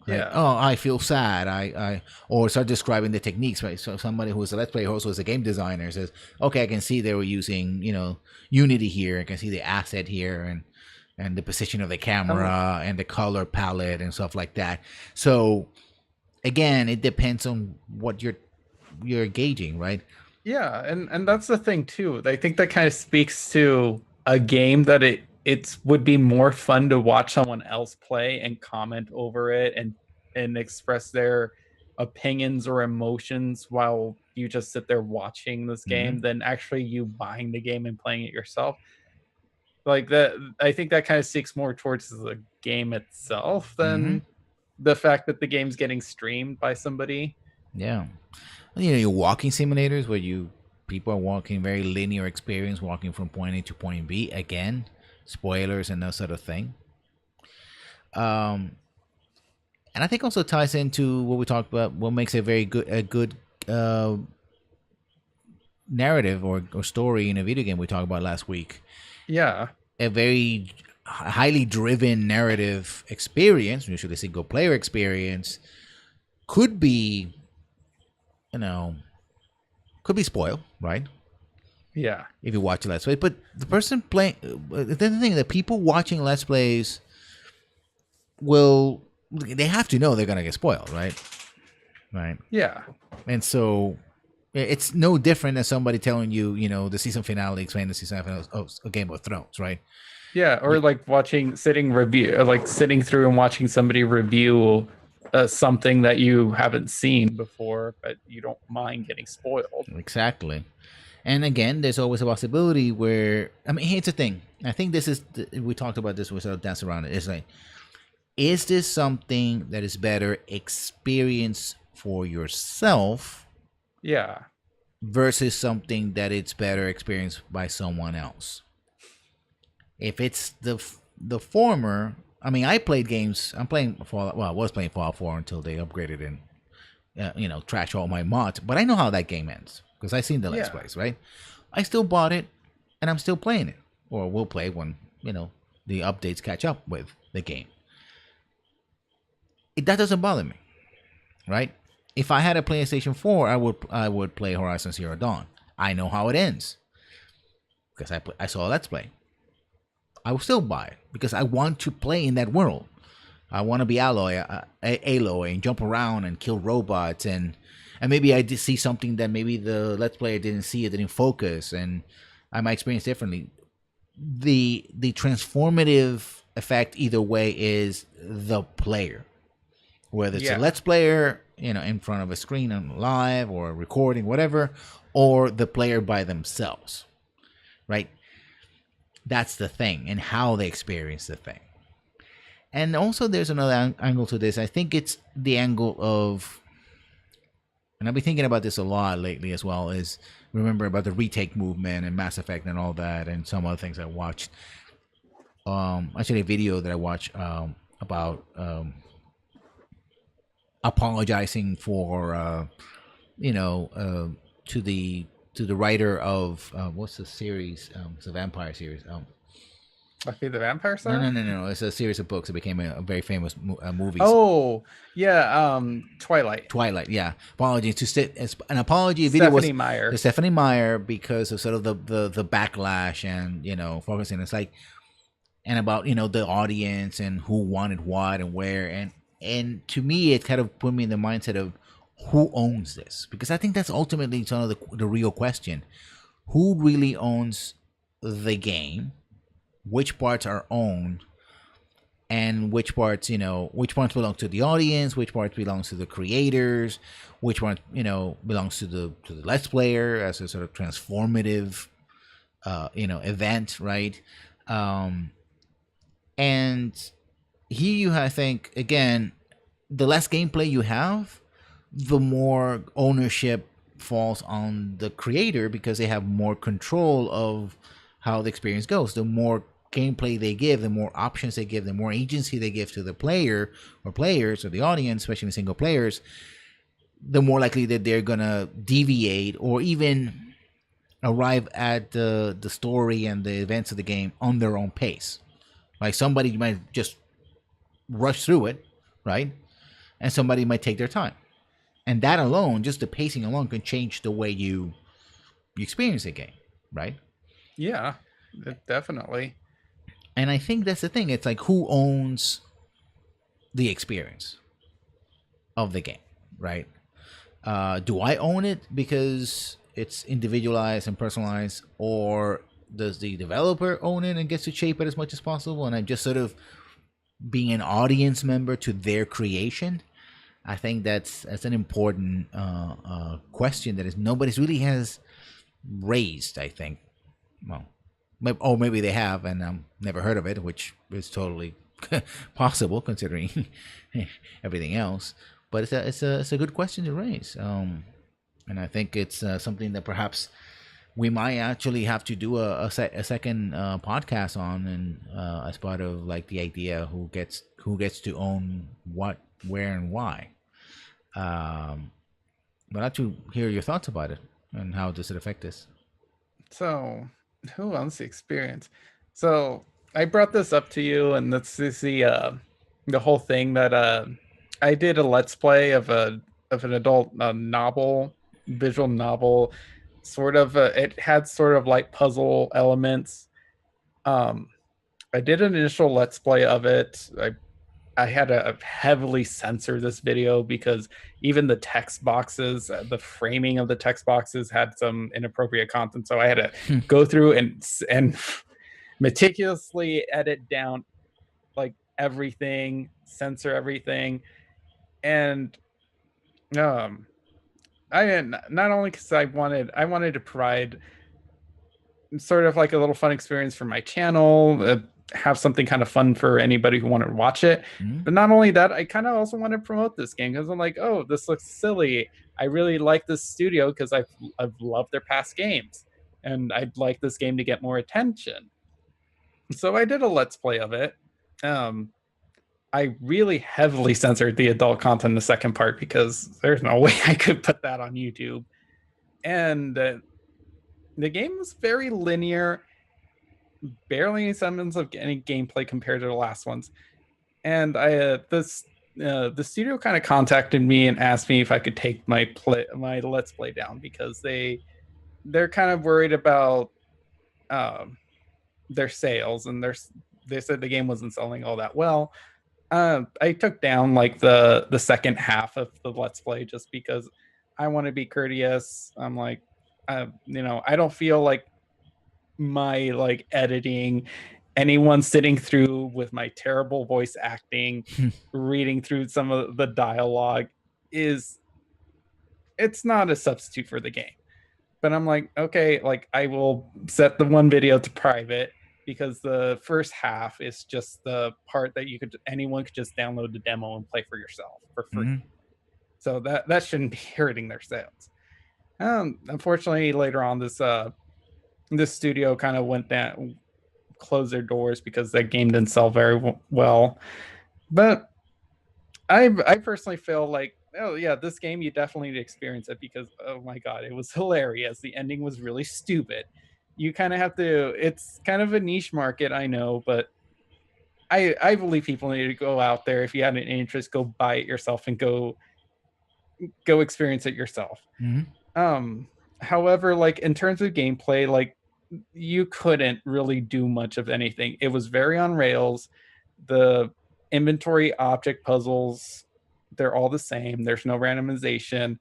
Like, Yeah. oh, I feel sad. Or start describing the techniques, right? So somebody who is a let's play also is a game designer says, okay, I can see they were using, Unity here. I can see the asset here and the position of the Um, camera and the color palette and stuff like that. So again, it depends on what you're gauging, right? yeah, and that's the thing too. I think that kind of speaks to a game that it would be more fun to watch someone else play and comment over it and express their opinions or emotions while you just sit there watching this Mm-hmm. game than actually you buying the game and playing it yourself. Like that, I think that kind of speaks more towards the game itself Mm-hmm. than the fact that the game's getting streamed by somebody. Yeah. Your walking simulators where people are walking very linear experience, walking from point A to point B. Again, spoilers and that sort of thing. Um, and I think also ties into what we talked about. What makes a good uh, narrative or story in a video game we talked about last week. Yeah, A very highly driven narrative experience, usually a single player experience, could be, you know, could be spoiled, right? yeah, If you watch a let's play. But the person playing, the thing that people watching let's plays will, they have to know they're gonna get spoiled, right? Right. yeah. And so it's no different than somebody telling you, the season finale, explain the season finale of Game of Thrones, right? Yeah, or like sitting through and watching somebody review something that you haven't seen before, but you don't mind getting spoiled. Exactly. And again, there's always a possibility where, I mean, here's the thing. I think we talked about this, we sort of dance around it. It's like, is this something that is better experience for yourself Yeah, versus something that it's better experienced by someone else? If it's the former, I mean, I played games. I'm playing Fallout. Well, I was playing Fallout 4 until they upgraded and trash all my mods. But I know how that game ends because I seen the Let's yeah, Plays. Right? I still bought it, and I'm still playing it, or will play when the updates catch up with the game. That doesn't bother me, right? If I had a PlayStation 4, I would play Horizon Zero Dawn. I know how it ends because I saw a Let's Play. I will still buy it because I want to play in that world. I want to be Aloy and jump around and kill robots and maybe I did see something that maybe the Let's Player didn't see, it didn't focus, and I might experience differently. The transformative effect either way is the player, whether it's a yeah, Let's Player in front of a screen and live or recording whatever, or the player by themselves, right? That's the thing, and how they experience the thing. And also, there's another angle to this. I think it's the angle of, and I've been thinking about this a lot lately as well, is remember about the retake movement and Mass Effect and all that, and some other things I watched. Actually, a video that I watched about apologizing for, to the writer of what's the series? It's a vampire series. Buffy the Vampire No, no, Slayer. no, no, no. It's a series of books that became a very famous movies. Oh, yeah, Twilight. Twilight, yeah. Apology to an apology video was Stephanie Meyer. to Stephanie Meyer because of sort of the backlash and focusing. It's like and about the audience and who wanted what and where and to me it kind of put me in the mindset of who owns this, because I think that's ultimately sort of the real question: who really owns the game? Which parts are owned? And which parts belong to the audience, which parts belongs to the creators, which one belongs to the let's player as a sort of transformative event, right? And here you I think again, the less gameplay you have, the more ownership falls on the creator because they have more control of how the experience goes. The more gameplay they give, the more options they give, the more agency they give to the player or players or the audience, especially the single players, the more likely that they're gonna deviate or even arrive at the story and the events of the game on their own pace. Like somebody might just rush through it, right? And somebody might take their time. And that alone, just the pacing alone, can change the way you experience a game, right? Yeah, definitely. And I think that's the thing. It's like who owns the experience of the game, right? Do I own it because it's individualized and personalized, or does the developer own it and gets to shape it as much as possible? And I'm just sort of being an audience member to their creation. I think that's an important question that is nobody's really has raised. I think, well, or maybe they have, and never heard of it, which is totally possible considering everything else. But it's a good question to raise, and I think it's something that perhaps we might actually have to do a second podcast on, and as part of like the idea who gets to own what, where, and why. But I'd like to hear your thoughts about it and how does it affect us. So, who owns the experience? So, I brought this up to you, and this is the whole thing that I did a let's play of an adult novel, visual novel, sort of. It had sort of like puzzle elements. Um, I did an initial let's play of it. I had to heavily censor this video because even the text boxes, the framing of the text boxes had some inappropriate content. So I had to go through and meticulously edit down like everything, censor everything, and um, I not only because I wanted to provide sort of like a little fun experience for my channel, have something kind of fun for anybody who wanted to watch it. Mm-hmm. But not only that, I kind of also want to promote this game because I'm like, oh, this looks silly. I really like this studio because I've loved their past games, and I'd like this game to get more attention. So I did a let's play of it. Um, I really heavily censored the adult content in the second part because there's no way I could put that on YouTube. And the game was very linear, barely any semblance of any gameplay compared to the last ones. And the studio kind of contacted me and asked me if I could take my let's play down because they're kind of worried about um, their sales, and they said the game wasn't selling all that well. I took down like the second half of the let's play just because I want to be courteous. I'm like, I don't feel like my like editing, anyone sitting through with my terrible voice acting, reading through some of the dialogue is it's not a substitute for the game. But I'm like, okay, like I will set the one video to private because the first half is just the part that anyone could just download the demo and play for yourself for free. Mm-hmm. So that shouldn't be hurting their sales. Unfortunately, later on, this studio kind of went down, closed their doors because that game didn't sell very well. But I personally feel like, oh yeah, this game you definitely need to experience it because oh my god, it was hilarious. The ending was really stupid. You kind of have to. It's kind of a niche market, I know, but I believe people need to go out there. If you had an interest, go buy it yourself and go experience it yourself. Mm-hmm. However, like in terms of gameplay, like you couldn't really do much of anything. It was very on rails. The inventory object puzzles, they're all the same. There's no randomization.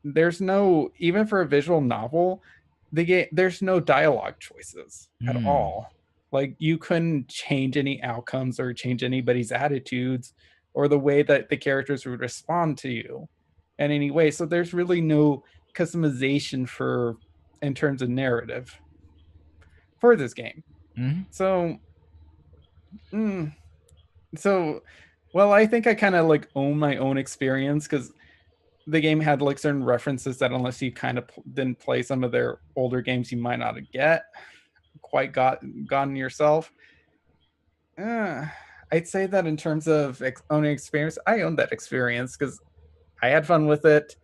There's no, even for a visual novel, there's no dialogue choices at Mm. all. Like you couldn't change any outcomes or change anybody's attitudes or the way that the characters would respond to you in any way. So there's really no customization for in terms of narrative for this game. Mm-hmm. So, mm, so, well, I think I kind of like own my own experience because the game had like certain references that unless you kind of didn't play some of their older games, you might not have gotten yourself. Uh, I'd say that in terms of owning experience, I own that experience because I had fun with it.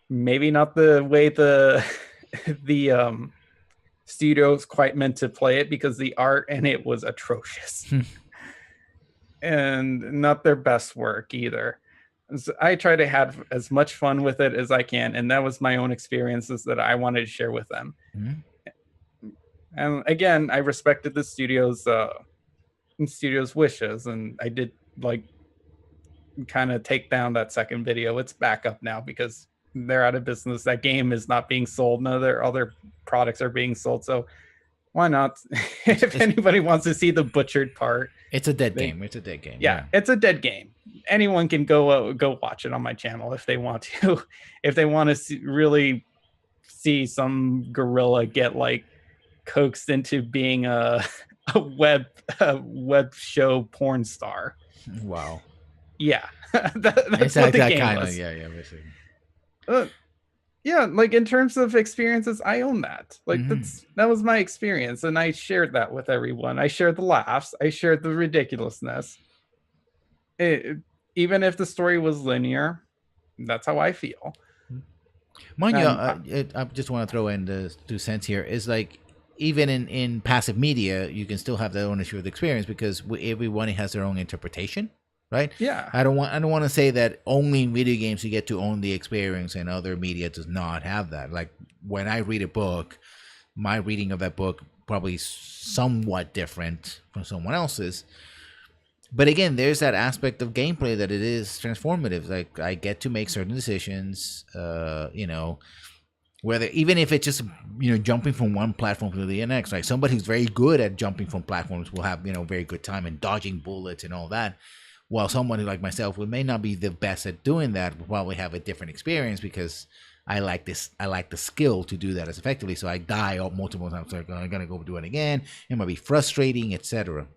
Maybe not the way the the studio's quite meant to play it because the art in it was atrocious and not their best work either. So I try to have as much fun with it as I can, and that was my own experiences that I wanted to share with them. Mhm. And again, I respected the studio's wishes, and I did like kind of take down that second video. It's back up now because they're out of business. That game is not being sold. None of their other products are being sold. So why not? It's, If it's anybody wants to see the butchered part, it's a dead they game. It's a dead game. yeah, Yeah. it's a dead game. Anyone can go watch it on my channel if they want to. If they want to really see some gorilla get like coaxed into being a web show porn star. Wow. Yeah, It's that's what that, the that game kind of was. basically. Uh, yeah, like in terms of experiences, I own that. Like Hmm. that was my experience, and I shared that with everyone. I shared the laughs. I shared the ridiculousness. It, even if the story was linear, that's how I feel. Mind you, And I just want to throw in the 2 cents here. Is like even in passive media, you can still have that ownership of the experience because everyone has their own interpretation, right? yeah, I don't want to say that only in video games you get to own the experience, and other media does not have that. Like when I read a book, my reading of that book probably somewhat different from someone else's. But again, there's that aspect of gameplay that it is transformative. Like I get to make certain decisions, whether even if it's just jumping from one platform to the next. Like somebody who's very good at jumping from platforms will have very good time and dodging bullets and all that. While someone who like myself who may not be the best at doing that will probably have a different experience because I like this. I like the skill to do that as effectively. So I die multiple times. So I'm gonna go do it again. It might be frustrating, etc.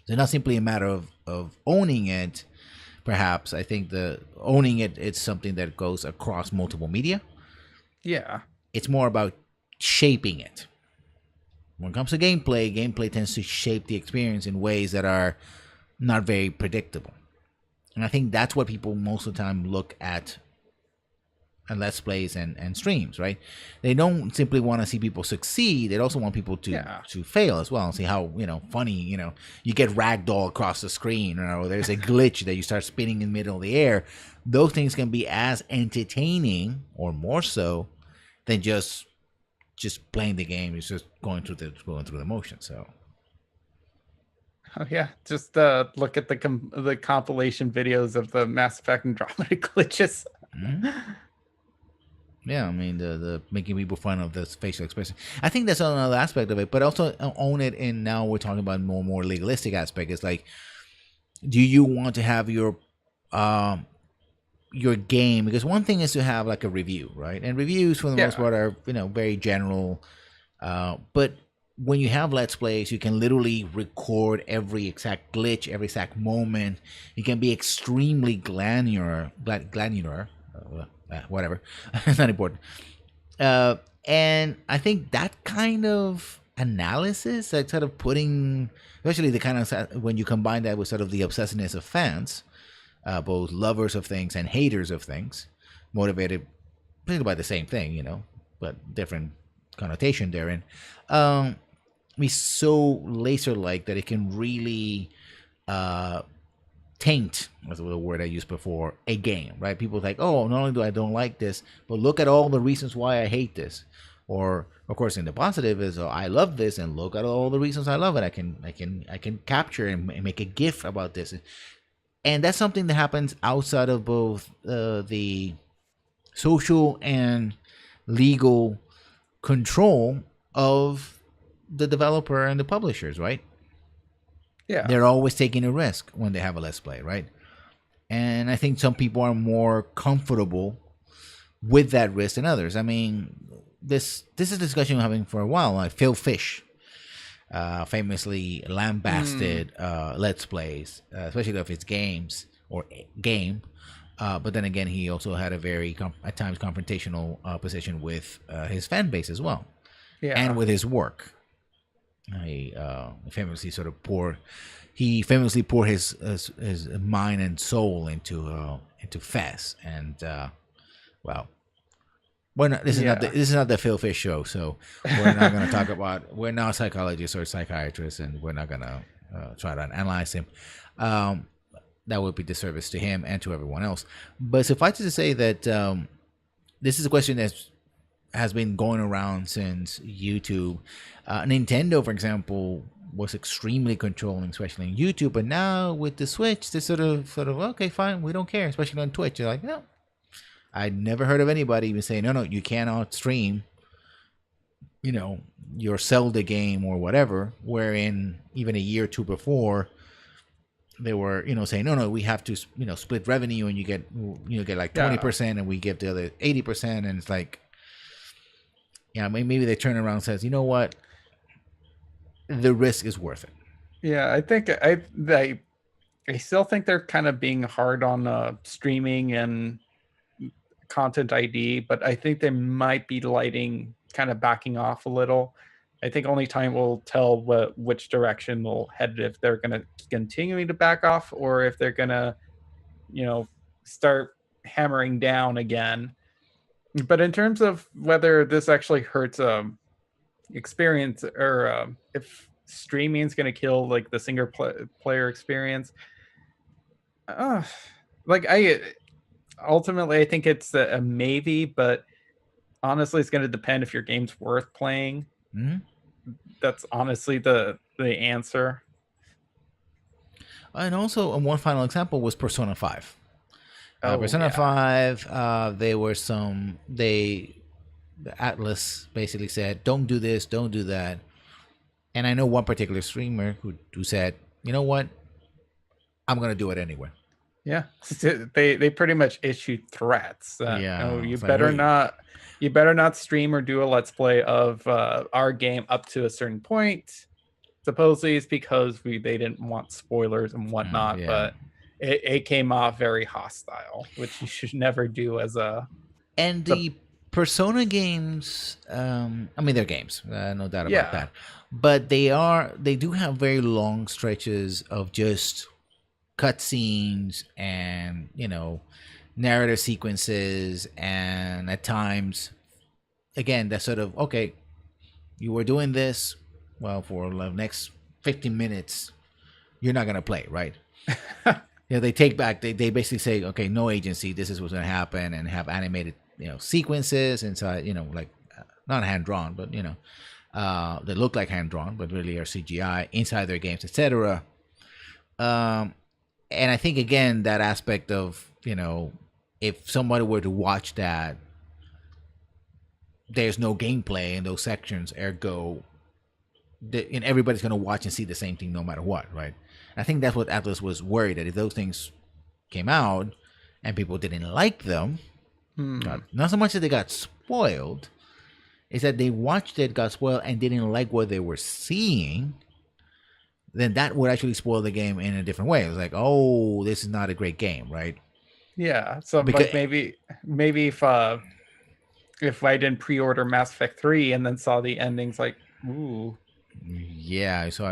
So not simply a matter of owning it. Perhaps I think the owning it's something that goes across multiple media. yeah, It's more about shaping it. When it comes to gameplay, gameplay tends to shape the experience in ways that are not very predictable. And I think that's what people most of the time look at let's plays and streams, right? They don't simply want to see people succeed. They also want people yeah. to fail as well and see how funny you get ragdoll across the screen, or there's a glitch that you start spinning in the middle of the air. Those things can be as entertaining or more so than just playing the game. It's just going through the motion. So Oh yeah, just look at the compilation videos of the Mass Effect Andromeda glitches. yeah, I mean the making people fun of this facial expression. I think that's another aspect of it, but also own it. And now we're talking about more legalistic aspect. It's like, do you want to have your game? Because one thing is to have like a review, right? And reviews for the most Yeah, part are very general. But when you have let's plays, you can literally record every exact glitch, every exact moment. It can be extremely granular, whatever. It's not important. And I think that kind of analysis, like sort of putting, especially the kind of when you combine that with sort of the obsessiveness of fans, both lovers of things and haters of things, motivated basically by the same thing, but different connotation therein. Be so laser like that it can really taint, was the word I used before, a game, right? People like, oh, not only do I don't like this, but look at all the reasons why I hate this. Or of course in the positive is, oh, I love this and look at all the reasons I love it. I can capture and make a gif about this. And that's something that happens outside of both the social and legal control of the developer and the publishers, right? yeah, They're always taking a risk when they have a let's play, right? And I think some people are more comfortable with that risk than others. I mean, this is a discussion we're having for a while. Like Phil Fish, famously lambasted let's plays, especially of his games or game. But then again, he also had a very at times confrontational position with his fan base as well, yeah, and with his work. He famously sort of poured he famously poured his mind and soul into Fez, and well, Yeah. this is not the Phil Fish show, so we're not going to talk about. We're not psychologists or psychiatrists, and we're not going to try to analyze him. Um, that would be disservice to him and to everyone else. But suffice it to say that this is a question that has been going around since YouTube. Nintendo, for example, was extremely controlling, especially on YouTube. But now with the Switch, they sort of okay, fine, we don't care, especially on Twitch. They're like, no, I never heard of anybody even saying, no, you cannot stream, your Zelda game or whatever. Wherein even a year or two before, they were, saying, no, we have to, split revenue, and you get like Yeah. 20%, and we give the other 80%, and it's like, yeah, maybe they turn around and says, you know what, the risk is worth it. Yeah, I think I still think they're kind of being hard on streaming and content ID, but I think they might be kind of backing off a little. I think only time will tell which direction they'll head, if they're going to continue to back off or if they're going to, start hammering down again. But in terms of whether this actually hurts experience, or if streaming is going to kill like the single player experience, uh, like I ultimately I think it's a maybe, but honestly it's going to depend if your game's worth playing. Mm-hmm. That's honestly the answer. And also, one final example was Persona 5. Oh Persona yeah. 5, the Atlas basically said, don't do this, don't do that. And I know one particular streamer who said, you know what, I'm going to do it anyway. Yeah, they pretty much issued threats. Yeah, Oh, it's like, hey, you better not stream or do a let's play of our game up to a certain point. Supposedly it's because they didn't want spoilers and whatnot, yeah. but it came off very hostile, which you should never do as a. And The the Persona games, I mean, they're games, no doubt about Yeah, that. But they do have very long stretches of just cutscenes and narrative sequences, and at times, again, that sort of, okay, you were doing this, well, for the next 15 minutes, you're not gonna play, right? They take back. They basically say, okay, no agency. This is what's gonna happen, and have animated sequences inside. Like not hand drawn, but that look like hand drawn, but really are CGI inside their games, etc. Um, and I think again that aspect of if somebody were to watch that, there's no gameplay in those sections, ergo, and everybody's gonna watch and see the same thing no matter what, right? I think that's what Atlas was worried, that if those things came out and people didn't like them, not so much that they got spoiled, is that they watched it, got spoiled, and didn't like what they were seeing, then that would actually spoil the game in a different way. It was like, oh, this is not a great game, right? yeah. So Because like maybe if I didn't pre-order Mass Effect 3 and then saw the endings, like, ooh. yeah, so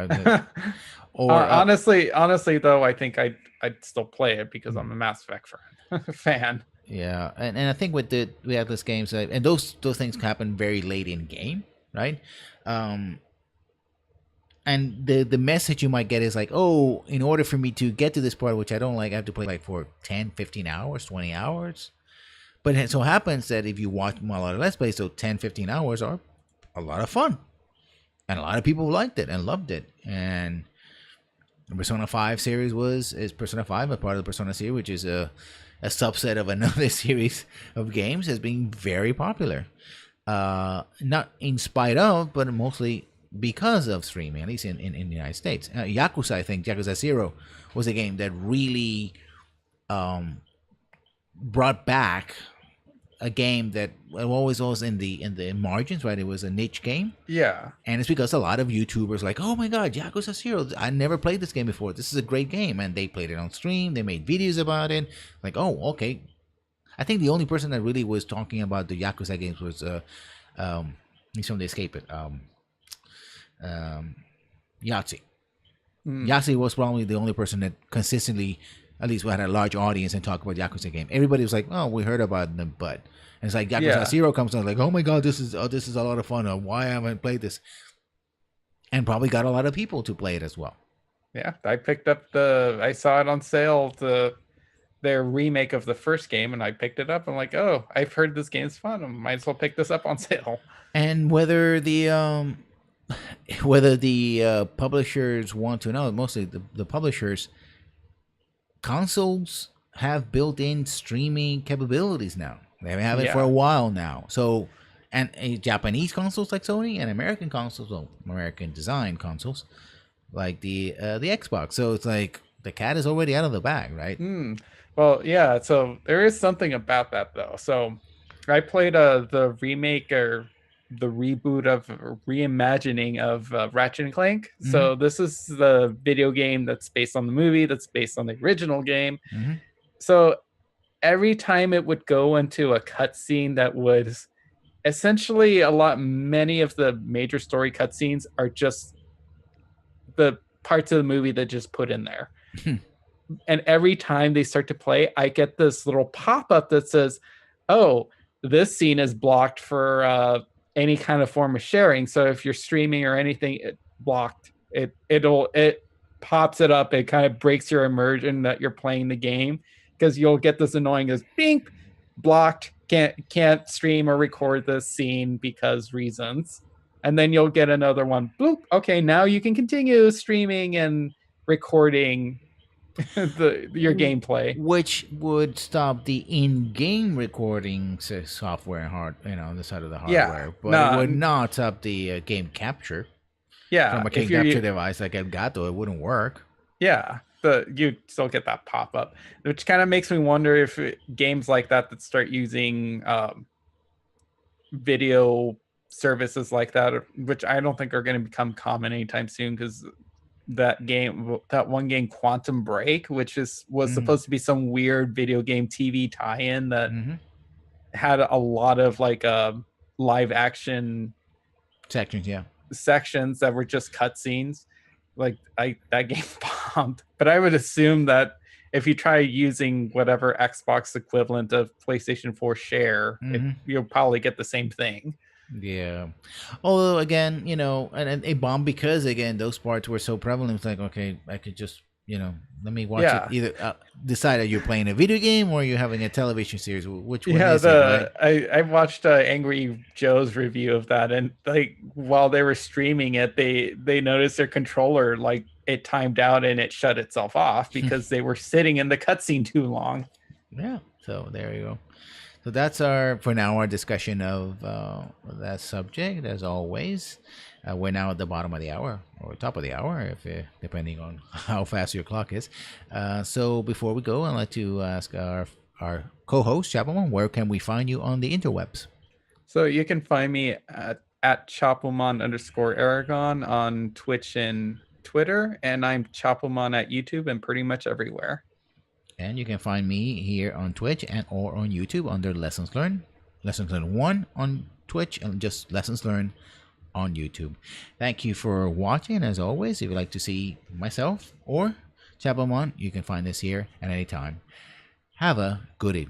or honestly though, I think I'd still play it because I'm a Mass Effect fan. yeah, and I think with the Atlas games, and those things happen very late in game, right? And the message you might get is like, oh, in order for me to get to this part, which I don't like, I have to play like for 10, 15 hours, 20 hours. But it so happens that if you watch a lot of Let's Plays, so 10, 15 hours are a lot of fun. And a lot of people liked it and loved it. And the Persona 5 series is Persona 5, a part of the Persona series, which is a subset of another series of games, has been very popular. Not in spite of, but mostly because of streaming, at least in the United States. Yakuza, I think, Yakuza 0 was a game that really brought back a game that always was in the margins, right? It was a niche game. Yeah. And it's because a lot of YouTubers like, oh my god, Yakuza 0, I never played this game before. This is a great game. And they played it on stream. They made videos about it. Like, oh, okay. I think the only person that really was talking about the Yakuza games was he's from the Escape It. Yahtzee. Mm. Yasi was probably the only person that consistently, at least, had a large audience and talk about Yakuza game. Everybody was like, "Oh, we heard about them," but and it's like Yakuza Yeah. Zero comes out, like, "Oh my god, this is a lot of fun. Why haven't I played this?" And probably got a lot of people to play it as well. Yeah. I saw it on sale, their remake of the first game, and I picked it up. I'm like, oh, I've heard this game's fun. I might as well pick this up on sale. And whether the publishers want to know, mostly the publishers, consoles have built-in streaming capabilities now. They have it for a Yeah. while now. So, and Japanese consoles like Sony and American consoles, well, American design consoles like the Xbox. So it's like the cat is already out of the bag, right? Well, yeah. So there is something about that though. So I played the remake or the reboot of or reimagining of Ratchet and Clank. Mm-hmm. So this is the video game that's based on the movie, that's based on the original game. Mm-hmm. So every time it would go into a cutscene that was essentially many of the major story cutscenes are just the parts of the movie that just put in there. And every time they start to play, I get this little pop-up that says, oh, this scene is blocked for any kind of form of sharing. So if you're streaming or anything, it blocked. It pops it up. It kind of breaks your immersion that you're playing the game, because you'll get this annoying as bing, blocked, can't stream or record this scene because reasons. And then you'll get another one, bloop, okay, now you can continue streaming and recording your gameplay, which would stop the in-game recording software and the side of the hardware, but it would not stop the game capture. Yeah, From a game capture device like Elgato, it wouldn't work. Yeah, you still get that pop-up, which kind of makes me wonder if games like that start using video services like that, which I don't think are going to become common anytime soon, because that one game Quantum Break, which was supposed to be some weird video game TV tie-in that had a lot of like live action sections that were just cutscenes. Like that game bombed. But I would assume that if you try using whatever Xbox equivalent of PlayStation 4 share, you'll probably get the same thing. Yeah. Although again, and it bombed because again those parts were so prevalent. It's like, okay, I could just let me watch it. Either decide that you're playing a video game or you're having a television series. Which one is it? Right? I watched Angry Joe's review of that, and like while they were streaming it, they noticed their controller, like, it timed out and it shut itself off because they were sitting in the cutscene too long. Yeah. So there you go. So that's our discussion of that subject. As always, we're now at the bottom of the hour or top of the hour, depending on how fast your clock is. So before we go, I'd like to ask our co-host Chapelman, where can we find you on the interwebs? So you can find me at Chapelman_Aragon on Twitch and Twitter, and I'm Chapelman at YouTube and pretty much everywhere. And you can find me here on Twitch or on YouTube under Lessons Learned. Lessons Learned 1 on Twitch and just Lessons Learned on YouTube. Thank you for watching. As always, if you'd like to see myself or Chapelman, you can find us here at any time. Have a good evening.